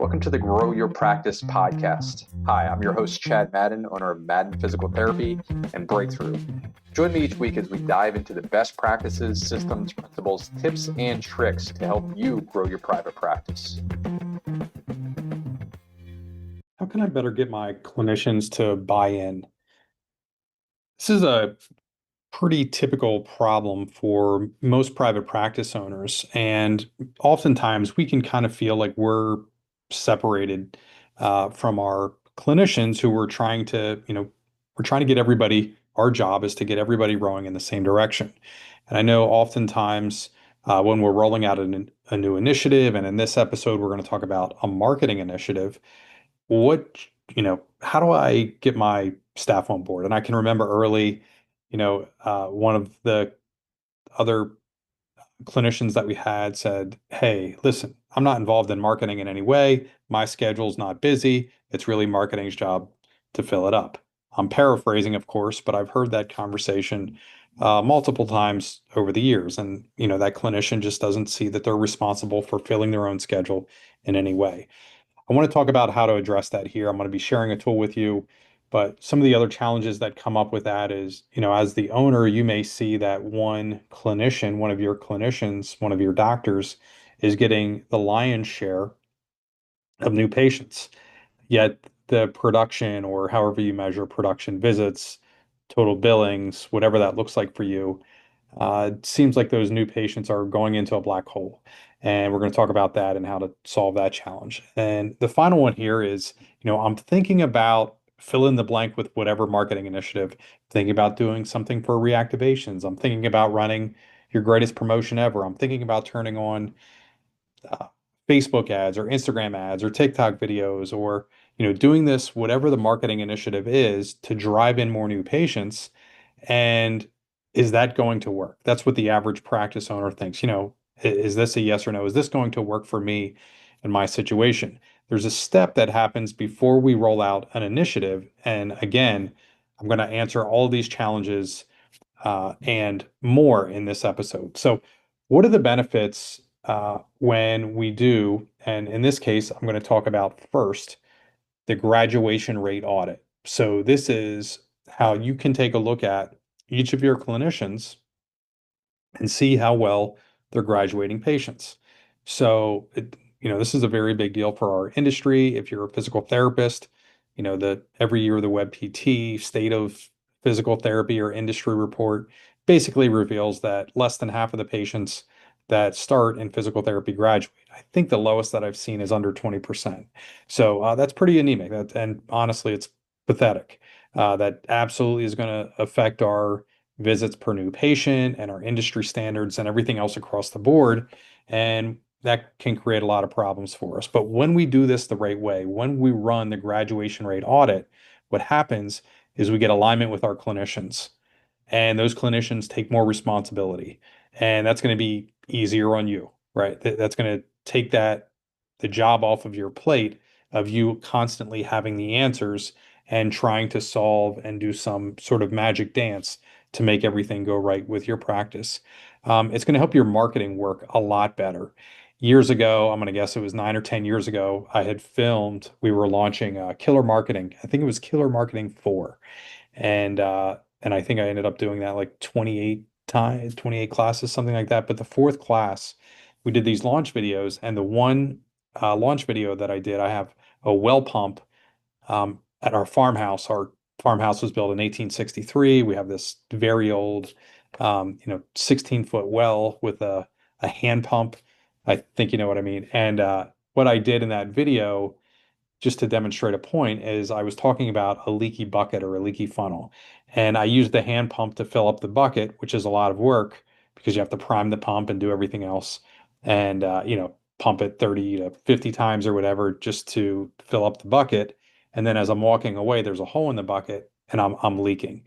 Welcome to the Grow Your Practice podcast. Hi, I'm your host, Chad Madden, owner of Madden Physical Therapy and Breakthrough. Join me each week as we dive into the best practices, systems, principles, tips, and tricks to help you grow your private practice. How can I better get my clinicians to buy in? This is a pretty typical problem for most private practice owners. And oftentimes we can kind of feel like we're separated from our clinicians who we're trying to, we're trying to get everybody, our job is to get everybody rowing in the same direction. And I know oftentimes when we're rolling out a new initiative, and in this episode, we're going to talk about a marketing initiative, what, how do I get my staff on board? And I can remember early, one of the other clinicians that we had said, "Hey, listen, I'm not involved in marketing in any way. My schedule's not busy. It's really marketing's job to fill it up." I'm paraphrasing, of course, but I've heard that conversation multiple times over the years. And, that clinician just doesn't see that they're responsible for filling their own schedule in any way. I want to talk about how to address that here. I'm going to be sharing a tool with you, but some of the other challenges that come up with that is, as the owner, you may see that one clinician, one of your clinicians, one of your doctors is getting the lion's share of new patients. Yet the production, or however you measure production visits, total billings, whatever that looks like for you, it seems like those new patients are going into a black hole. And we're going to talk about that and how to solve that challenge. And the final one here is, I'm thinking about fill in the blank with whatever marketing initiative, thinking about doing something for reactivations. I'm thinking about running your greatest promotion ever. I'm thinking about turning on uh, Facebook ads or Instagram ads or TikTok videos, or, doing this, whatever the marketing initiative is, to drive in more new patients. And is that going to work? That's what the average practice owner thinks. Is this a yes or no? Is this going to work for me in my situation? There's a step that happens before we roll out an initiative. And again, I'm going to answer all of these challenges and more in this episode. So, what are the benefits when we do? And in this case, I'm going to talk about first the graduation rate audit. So, this is how you can take a look at each of your clinicians and see how well they're graduating patients. So, this is a very big deal for our industry. If you're a physical therapist, the every year the WebPT State of Physical Therapy or Industry Report basically reveals that less than half of the patients that start in physical therapy graduate. I think the lowest that I've seen is under 20%. So that's pretty anemic. And honestly, it's pathetic. That absolutely is going to affect our visits per new patient and our industry standards and everything else across the board. And that can create a lot of problems for us. But when we do this the right way, when we run the graduation rate audit, what happens is we get alignment with our clinicians, and those clinicians take more responsibility. And that's going to be easier on you, right? That's going to take the job off of your plate of you constantly having the answers and trying to solve and do some sort of magic dance to make everything go right with your practice. It's going to help your marketing work a lot better. Years ago, I'm going to guess it was 9 or 10 years ago, I had filmed, we were launching Killer Marketing. I think it was Killer Marketing 4. And I think I ended up doing that like 28 times, 28 classes, something like that. But the fourth class, we did these launch videos. And the one launch video that I did, I have a well pump at our farmhouse. Our farmhouse was built in 1863. We have this very old, 16-foot well with a hand pump. I think you know what I mean. And what I did in that video, just to demonstrate a point, is I was talking about a leaky bucket or a leaky funnel. And I used the hand pump to fill up the bucket, which is a lot of work because you have to prime the pump and do everything else. And, pump it 30 to 50 times or whatever just to fill up the bucket. And then as I'm walking away, there's a hole in the bucket and I'm leaking.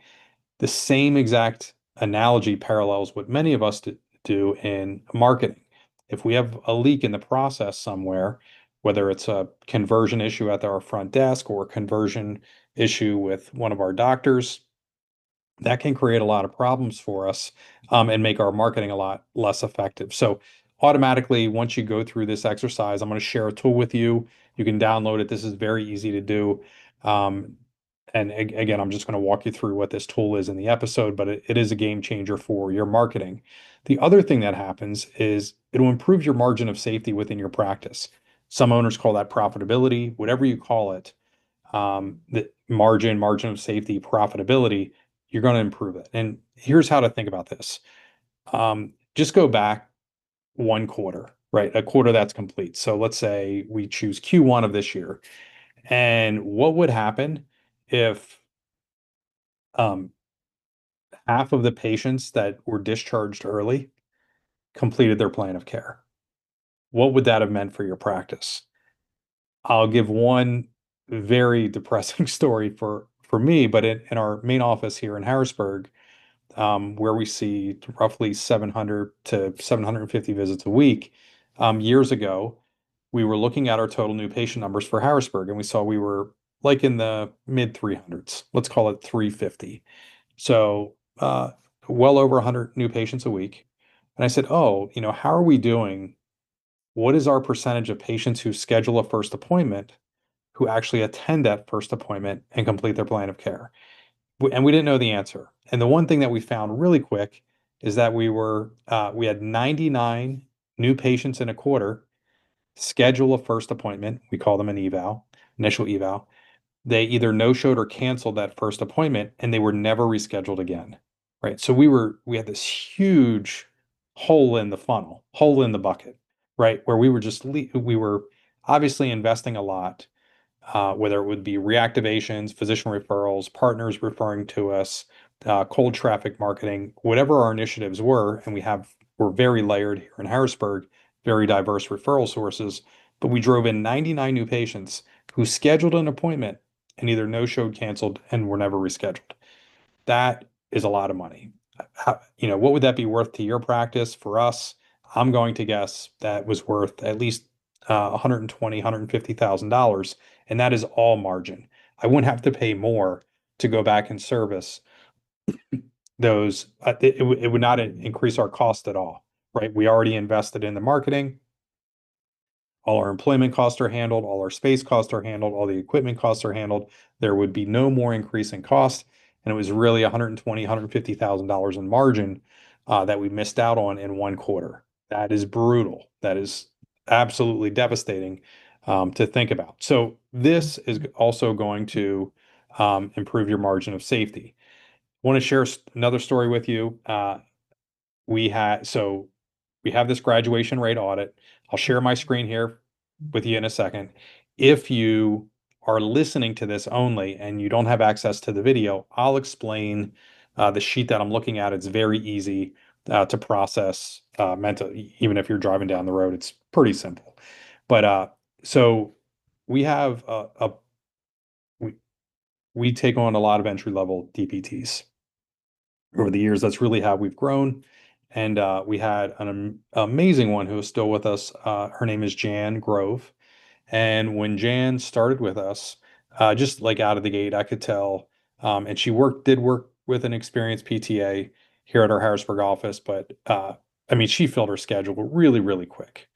The same exact analogy parallels what many of us do in marketing. If we have a leak in the process somewhere, whether it's a conversion issue at our front desk or a conversion issue with one of our doctors, that can create a lot of problems for us and make our marketing a lot less effective. So automatically, once you go through this exercise, I'm going to share a tool with you. You can download it. This is very easy to do. Um, and again, I'm just going to walk you through what this tool is in the episode, but it is a game changer for your marketing. The other thing that happens is it'll improve your margin of safety within your practice. Some owners call that profitability, whatever you call it, the margin of safety, profitability, you're going to improve it. And here's how to think about this. Just go back one quarter, right? A quarter that's complete. So let's say we choose Q1 of this year. And what would happen if um, half of the patients that were discharged early completed their plan of care? What would that have meant for your practice? I'll give one very depressing story for me, but in our main office here in Harrisburg, where we see roughly 700 to 750 visits a week, years ago, we were looking at our total new patient numbers for Harrisburg, and we saw we were like in the mid 300s. Let's call it 350. So, well over 100 new patients a week. And I said, "Oh, how are we doing? What is our percentage of patients who schedule a first appointment who actually attend that first appointment and complete their plan of care?" And we didn't know the answer. And the one thing that we found really quick is that we had 99 new patients in a quarter schedule a first appointment. We call them an initial eval. They either no-showed or canceled that first appointment, and they were never rescheduled again. Right. So we had this huge hole in the funnel, hole in the bucket, right? Where we were obviously investing a lot, whether it would be reactivations, physician referrals, partners referring to us, cold traffic marketing, whatever our initiatives were, and we're very layered here in Harrisburg, very diverse referral sources, but we drove in 99 new patients who scheduled an appointment and either no-showed, canceled, and were never rescheduled. That is a lot of money. What would that be worth to your practice? For us, I'm going to guess that was worth at least 120, $150,000, and that is all margin. I wouldn't have to pay more to go back and service those. It would not increase our cost at all, right? We already invested in the marketing. All our employment costs are handled, all our space costs are handled, all the equipment costs are handled. There would be no more increase in cost. And it was really 120, $150,000 in margin that we missed out on in one quarter. That is brutal. That is absolutely devastating to think about. So this is also going to improve your margin of safety. I want to share another story with you. We had so we have this graduation rate audit. I'll share my screen here with you in a second. If you are listening to this only and you don't have access to the video, I'll explain the sheet that I'm looking at. It's very easy to process mentally, even if you're driving down the road. It's pretty simple. But so we have we, we take on a lot of entry level DPTs over the years. That's really how we've grown. And we had an amazing one who is still with us. Her name is Jan Grove. And when Jan started with us, just like out of the gate, I could tell. And she did work with an experienced PTA here at our Harrisburg office, but I mean, she filled her schedule really, really quick.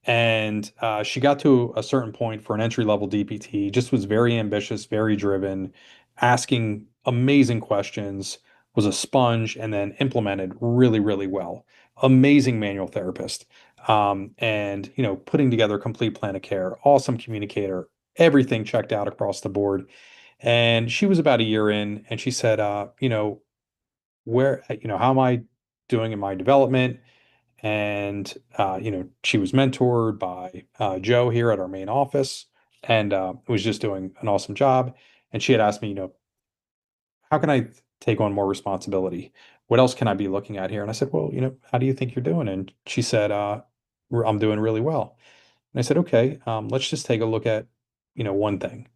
And she got to a certain point for an entry level DPT, just was very ambitious, very driven, asking amazing questions, was a sponge, and then implemented really, really well. Amazing manual therapist. And putting together a complete plan of care, awesome communicator, everything checked out across the board. And she was about a year in, and she said, how am I doing in my development? And she was mentored by Joe here at our main office, and was just doing an awesome job. And she had asked me, how can I take on more responsibility? What else can I be looking at here? And I said, well, how do you think you're doing? And she said, I'm doing really well. And I said, okay, let's just take a look at one thing.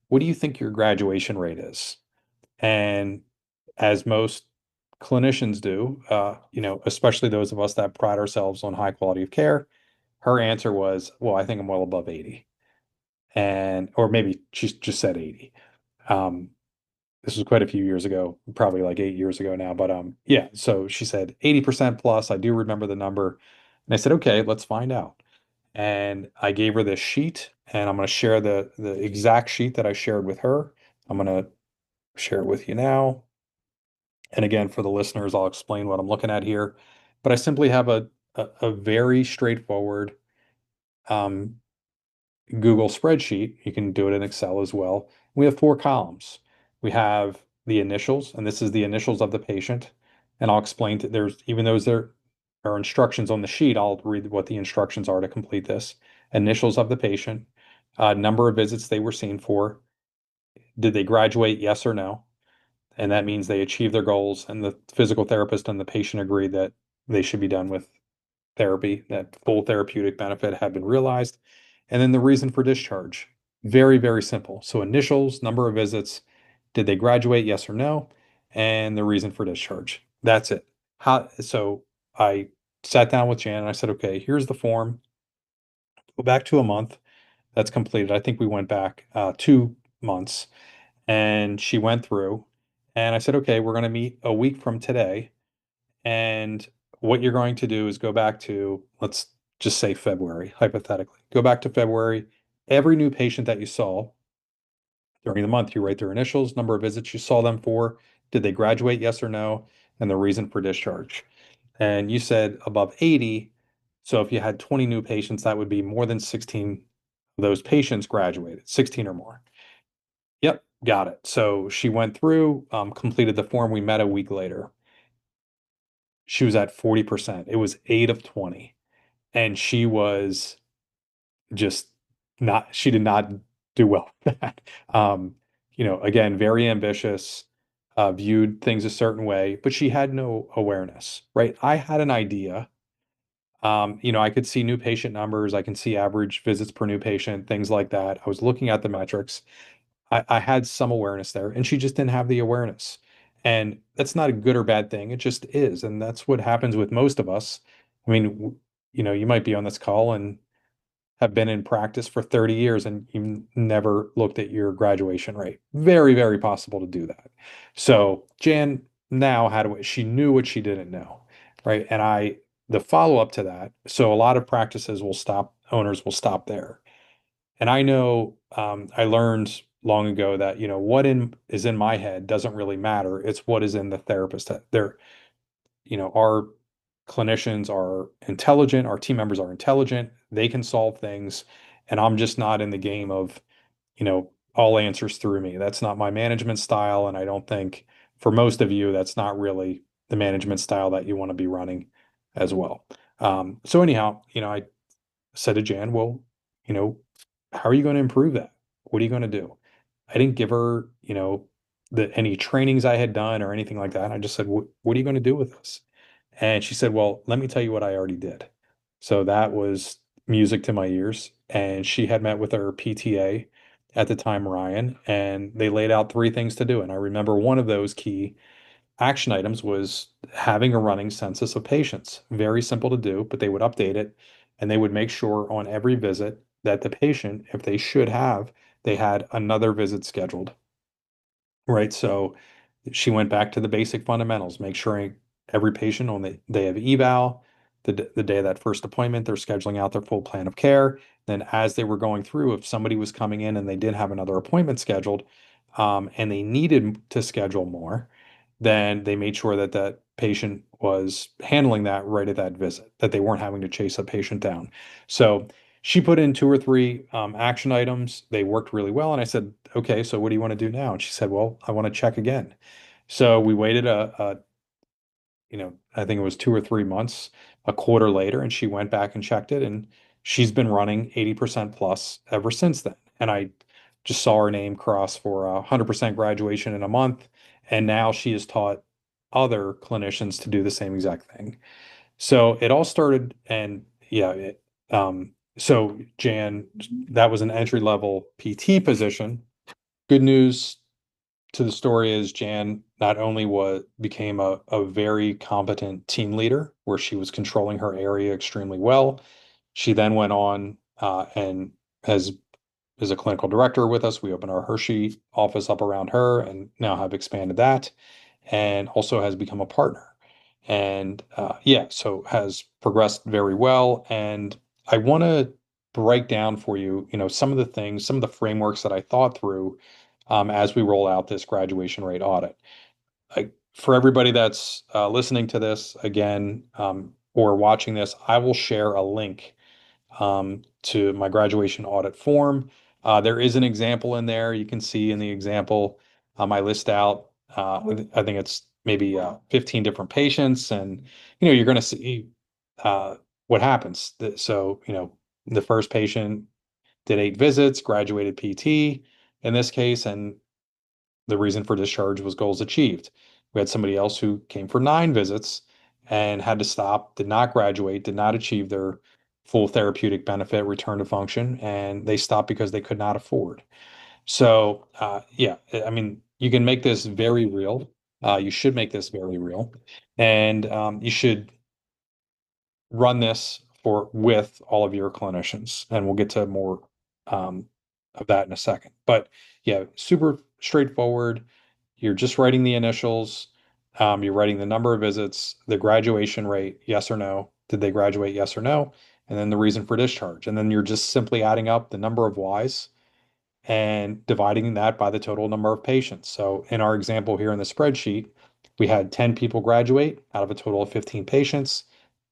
What do you think your graduation rate is? And as most clinicians do, especially those of us that pride ourselves on high quality of care, her answer was, well, I think I'm well above 80. Or maybe she just said 80. Um, this was quite a few years ago, probably like 8 years ago now. But yeah, so she said 80% plus. I do remember the number. And I said, okay, let's find out. And I gave her this sheet, and I'm going to share the exact sheet that I shared with her. I'm going to share it with you now. And again, for the listeners, I'll explain what I'm looking at here. But I simply have a very straightforward um, Google spreadsheet. You can do it in Excel as well. We have four columns. We have the initials, and this is the initials of the patient. And I'll explain to there's even though there are instructions on the sheet, I'll read what the instructions are to complete this. Initials of the patient, number of visits they were seen for, did they graduate, yes or no? And that means they achieved their goals, and the physical therapist and the patient agreed that they should be done with therapy, that full therapeutic benefit had been realized. And then the reason for discharge. Very, very simple. So initials, number of visits, did they graduate, yes or no? And the reason for discharge. That's it. So I sat down with Jan and I said, okay, here's the form. Go back to a month. That's completed. I think we went back 2 months, and she went through, and I said, okay, we're going to meet a week from today. And what you're going to do is go back to, let's just say February, hypothetically. Go back to February. Every new patient that you saw during the month, you write their initials, number of visits you saw them for, did they graduate, yes or no, and the reason for discharge. And you said above 80. So if you had 20 new patients, that would be more than 16 of those patients graduated, 16 or more. Yep, got it. So she went through, completed the form. We met a week later. She was at 40%. It was 8 of 20. And she was just not, she did not do well with that. Again, very ambitious, viewed things a certain way, but she had no awareness, right? I had an idea. I could see new patient numbers, I can see average visits per new patient, things like that. I was looking at the metrics. I had some awareness there, and she just didn't have the awareness. And that's not a good or bad thing. It just is. And that's what happens with most of us. I mean, you might be on this call and have been in practice for 30 years and you never looked at your graduation rate. Very, very possible to do that. So Jan now she knew what she didn't know, right? And the follow up to that. So a lot of practices owners will stop there. And I know I learned long ago that is in my head doesn't really matter. It's what is in the therapist. Our clinicians are intelligent, our team members are intelligent, they can solve things, and I'm just not in the game of all answers through me. That's not my management style, and I don't think for most of you that's not really the management style that you want to be running as well. So anyhow, I said to Jan, well, you know, how are you going to improve that? What are you going to do? I didn't give her, any trainings I had done or anything like that. I just said, what are you going to do with this? And she said, well, let me tell you what I already did. So that was music to my ears. And she had met with her PTA at the time, Ryan, and they laid out three things to do. And I remember one of those key action items was having a running census of patients. Very simple to do, but they would update it and they would make sure on every visit that the patient, if they should have, they had another visit scheduled. Right. So she went back to the basic fundamentals, make sure every patient on the day of eval, the day of that first appointment, they're scheduling out their full plan of care. Then, as they were going through, if somebody was coming in and they did have another appointment scheduled, and they needed to schedule more, then they made sure that that patient was handling that right at that visit, that they weren't having to chase a patient down. So she put in two or three action items. They worked really well. And I said, okay, so what do you want to do now? And she said, well, I want to check again. So we waited I think it was 2 or 3 months, a quarter later, and she went back and checked it. And she's been running 80% plus ever since then. And I just saw her name cross for 100% graduation in a month. And now she has taught other clinicians to do the same exact thing. So it all started, and yeah, so Jan, that was an entry level PT position. Good news to the story is Jan not only became a very competent team leader where she was controlling her area extremely well. She then went on and has is a clinical director with us. We opened our Hershey office up around her and now have expanded that, and also has become a partner. And yeah, so has progressed very well. And I want to break down for you, some of the things, some of the frameworks that I thought through as we roll out this graduation rate audit. For everybody that's listening to this again or watching this, I will share a link to my graduation audit form. There is an example in there. You can see in the example, I list out, I think it's maybe 15 different patients, and you're going to see what happens. So, the first patient did 8 visits, graduated PT in this case, and the reason for discharge was goals achieved. We had somebody else who came for 9 visits and had to stop, did not graduate, did not achieve their full therapeutic benefit, return to function, and they stopped because they could not afford. So, yeah, I mean, you can make this very real. You should make this very real, and you should run this for with all of your clinicians, and we'll get to more um, of that in a second. But yeah, super straightforward. You're just writing the initials. You're writing the number of visits, the graduation rate, yes or no. Did they graduate, yes or no? And then the reason for discharge. And then you're just simply adding up the number of Ys and dividing that by the total number of patients. So in our example here in the spreadsheet, we had 10 people graduate out of a total of 15 patients.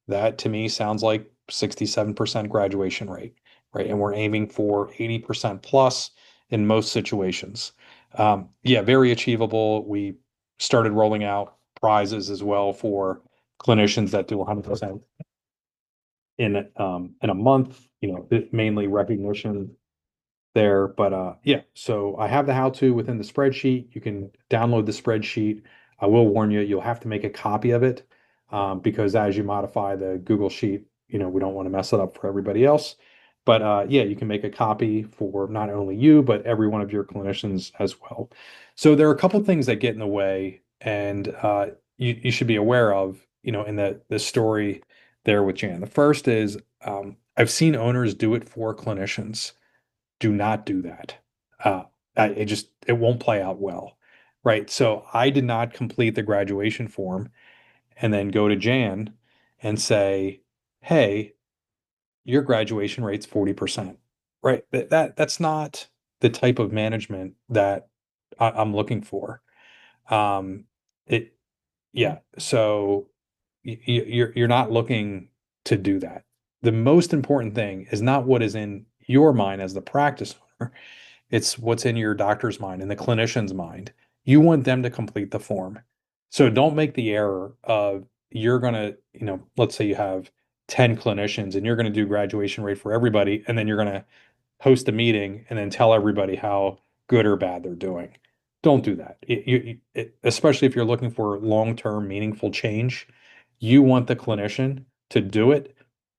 That to me sounds like 67% graduation rate, right? And we're aiming for 80% plus in most situations. Yeah, very achievable. We started rolling out prizes as well for clinicians that do 100% in a month, mainly recognition there. But yeah, so I have the how-to within the spreadsheet. You can download the spreadsheet. I will warn you, you'll have to make a copy of it because as you modify the Google Sheet, we don't want to mess it up for everybody else. But yeah, you can make a copy for not only you, but every one of your clinicians as well. So there are a couple things that get in the way, and you should be aware of, in the story there with Jan. The first is I've seen owners do it for clinicians. Do not do that. Uh, it won't play out well, right? So I did not complete the graduation form and then go to Jan and say, "Hey, your graduation rate's 40%." Right? That's not the type of management that I'm looking for. Um, it yeah. So you're not looking to do that. The most important thing is not what is in your mind as the practice owner. It's what's in your doctor's mind and the clinician's mind. You want them to complete the form. So don't make the error of you're going to, let's say you have 10 clinicians and you're going to do graduation rate for everybody, and then you're going to host a meeting and then tell everybody how good or bad they're doing. Don't do that. Especially if you're looking for long-term meaningful change, you want the clinician to do it.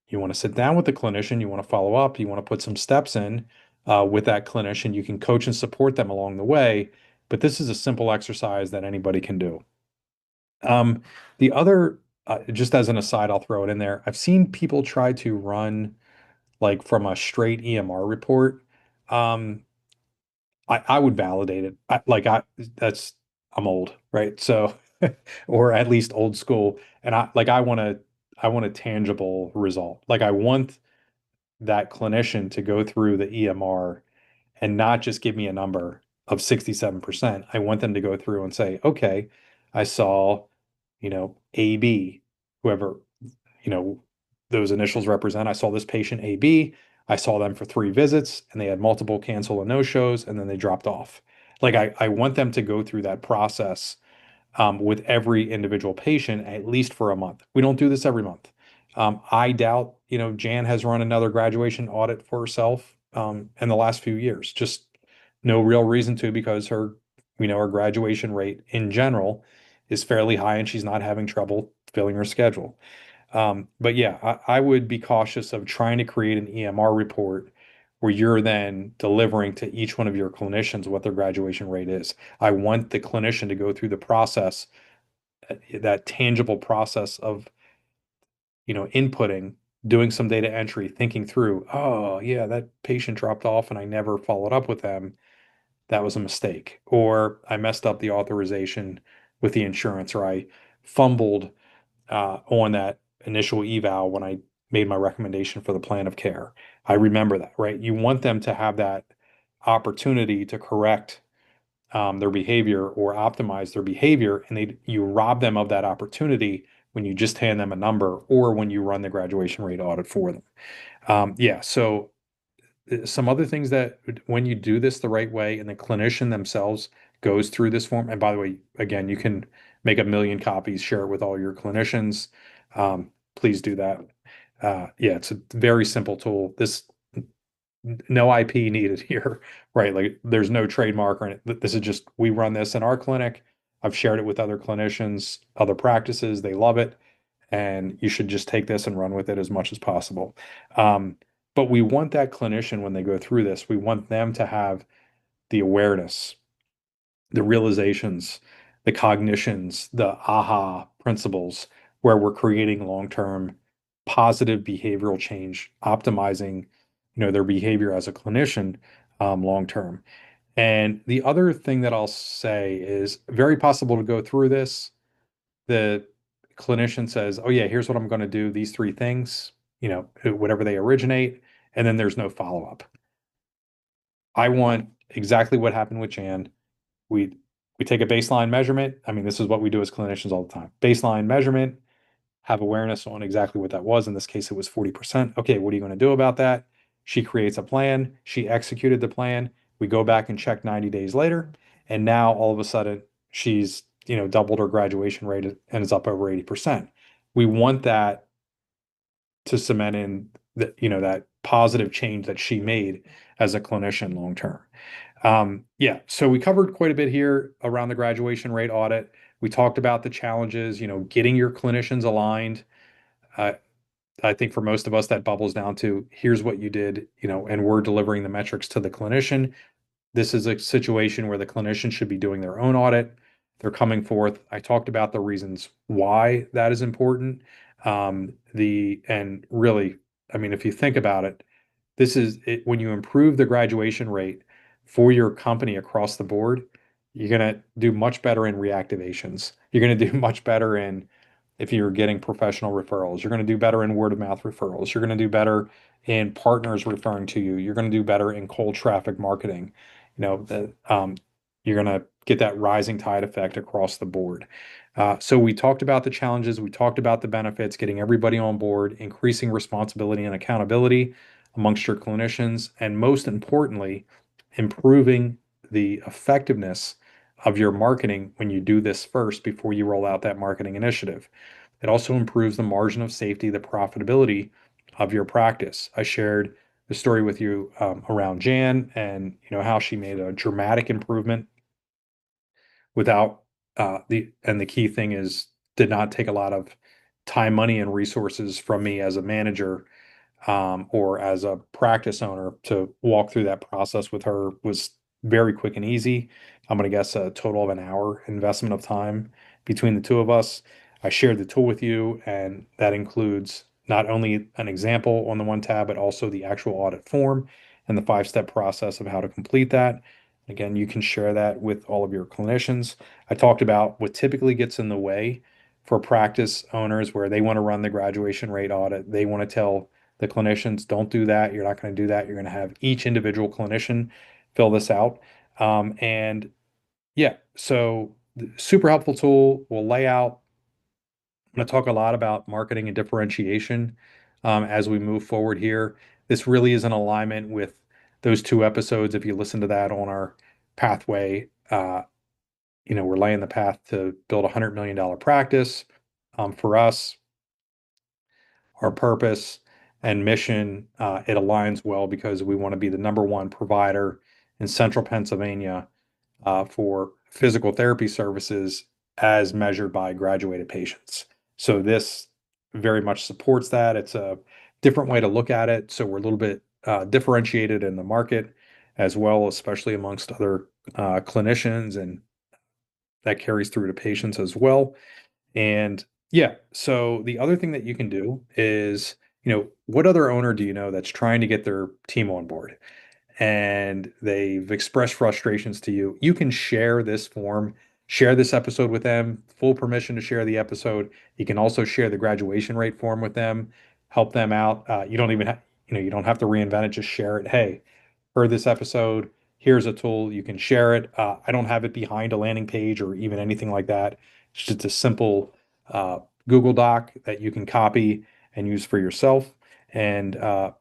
You want to sit down with the clinician, you want to follow up, you want to put some steps in with that clinician. You can coach and support them along the way, but this is a simple exercise that anybody can do. Um, the other, just as an aside, I'll throw it in there. I've seen people try to run like from a straight EMR report. Um, I would validate it. I'm old, right? So, or at least old school. And I want a tangible result. Like I want that clinician to go through the EMR and not just give me a number of 67%. I want them to go through and say, okay, I saw, AB, whoever, you know, those initials represent. I saw this patient AB. I saw them for 3 visits and they had multiple cancel and no shows, and then they dropped off. Like I want them to go through that process with every individual patient at least for a month. We don't do this every month. I doubt, Jan has run another graduation audit for herself in the last few years. Just no real reason to because her graduation rate in general is fairly high and she's not having trouble filling her schedule. But yeah, I would be cautious of trying to create an EMR report where you're then delivering to each one of your clinicians what their graduation rate is. I want the clinician to go through the process, that tangible process of, inputting, doing some data entry, thinking through, oh, yeah, that patient dropped off and I never followed up with them. That was a mistake. Or I messed up the authorization with the insurance, or I fumbled on that initial eval when I made my recommendation for the plan of care. I remember that, right? You want them to have that opportunity to correct their behavior or optimize their behavior, and you rob them of that opportunity when you just hand them a number or when you run the graduation rate audit for them. Yeah, so some other things that when you do this the right way and the clinician themselves goes through this form, and by the way, again, you can make 1 million copies, share it with all your clinicians. Please do that. Yeah, it's a very simple tool. No IP needed here, right? Like there's no trademark or anything. This is just, we run this in our clinic. I've shared it with other clinicians, other practices. They love it. And you should just take this and run with it as much as possible. But we want that clinician, when they go through this, we want them to have the awareness, the realizations, the cognitions, the aha principles, where we're creating long-term positive behavioral change, optimizing, their behavior as a clinician, long term. And the other thing that I'll say is very possible to go through this. The clinician says, "Oh yeah, here's what I'm going to do. These three things, whatever they originate," and then there's no follow-up. I want exactly what happened with Jan. We we take a baseline measurement. I mean, this is what we do as clinicians all the time. Baseline measurement, have awareness on exactly what that was. In this case, it was 40%. Okay, what are you going to do about that? She creates a plan. She executed the plan. We go back and check 90 days later. And now all of a sudden she's, doubled her graduation rate and is up over 80%. We want that to cement in that, that positive change that she made as a clinician long term. Yeah, so we covered quite a bit here around the graduation rate audit. We talked about the challenges, getting your clinicians aligned. Uh, I think for most of us, that bubbles down to here's what you did, and we're delivering the metrics to the clinician. This is a situation where the clinician should be doing their own audit. They're coming forth. I talked about the reasons why that is important. And really, I mean, if you think about it, this is it, when you improve the graduation rate for your company across the board, you're going to do much better in reactivations. You're going to do much better in if you're getting professional referrals. You're going to do better in word of mouth referrals. You're going to do better in partners referring to you. You're going to do better in cold traffic marketing. You're going to get that rising tide effect across the board. So we talked about the challenges, we talked about the benefits, getting everybody on board, increasing responsibility and accountability amongst your clinicians, and most importantly, improving the effectiveness of your marketing when you do this first before you roll out that marketing initiative. It also improves the margin of safety, the profitability of your practice. I shared the story with you around Jan and how she made a dramatic improvement without the key thing is did not take a lot of time, money, and resources from me as a manager or as a practice owner to walk through that process with her was very quick and easy. I'm going to guess a total of an hour investment of time between the two of us. I shared the tool with you, and that includes not only an example on the one tab, but also the actual audit form and the 5-step process of how to complete that. Again, you can share that with all of your clinicians. I talked about what typically gets in the way for practice owners where they want to run the graduation rate audit. They want to tell the clinicians, don't do that. You're not going to do that. You're going to have each individual clinician fill this out. And yeah, so super helpful tool. We'll lay out. I'm going to talk a lot about marketing and differentiation as we move forward here. This really is in alignment with those 2 episodes. If you listen to that on our pathway, we're laying the path to build $100 million practice. For us, our purpose and mission, it aligns well because we want to be the number one provider in central Pennsylvania for physical therapy services as measured by graduated patients. So this very much supports that. It's a different way to look at it. So we're a little bit differentiated in the market as well, especially amongst other clinicians, and that carries through to patients as well. And yeah, so the other thing that you can do is, what other owner do you know that's trying to get their team on board and they've expressed frustrations to you? You can share this form share this episode with them, full permission to share the episode. You can also share the graduation rate form with them, help them out. You don't even have, you don't have to reinvent it, just share it. Hey, heard this episode. Here's a tool. You can share it. I don't have it behind a landing page or even anything like that. It's just a simple Google Doc that you can copy and use for yourself. And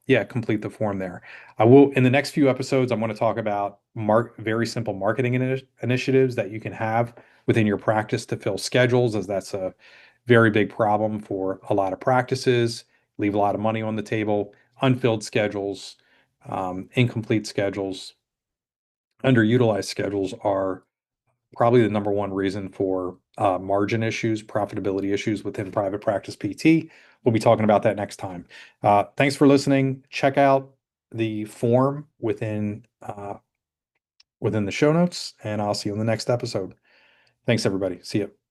yeah, complete the form there. I will, in the next few episodes, I'm going to talk about very simple marketing initiatives that you can have within your practice to fill schedules, as that's a very big problem for a lot of practices. Leave a lot of money on the table, unfilled schedules, incomplete schedules, underutilized schedules are probably the number one reason for margin issues, profitability issues within private practice PT. We'll be talking about that next time. Thanks for listening. Check out the form within the show notes, and I'll see you in the next episode. Thanks, everybody. See you.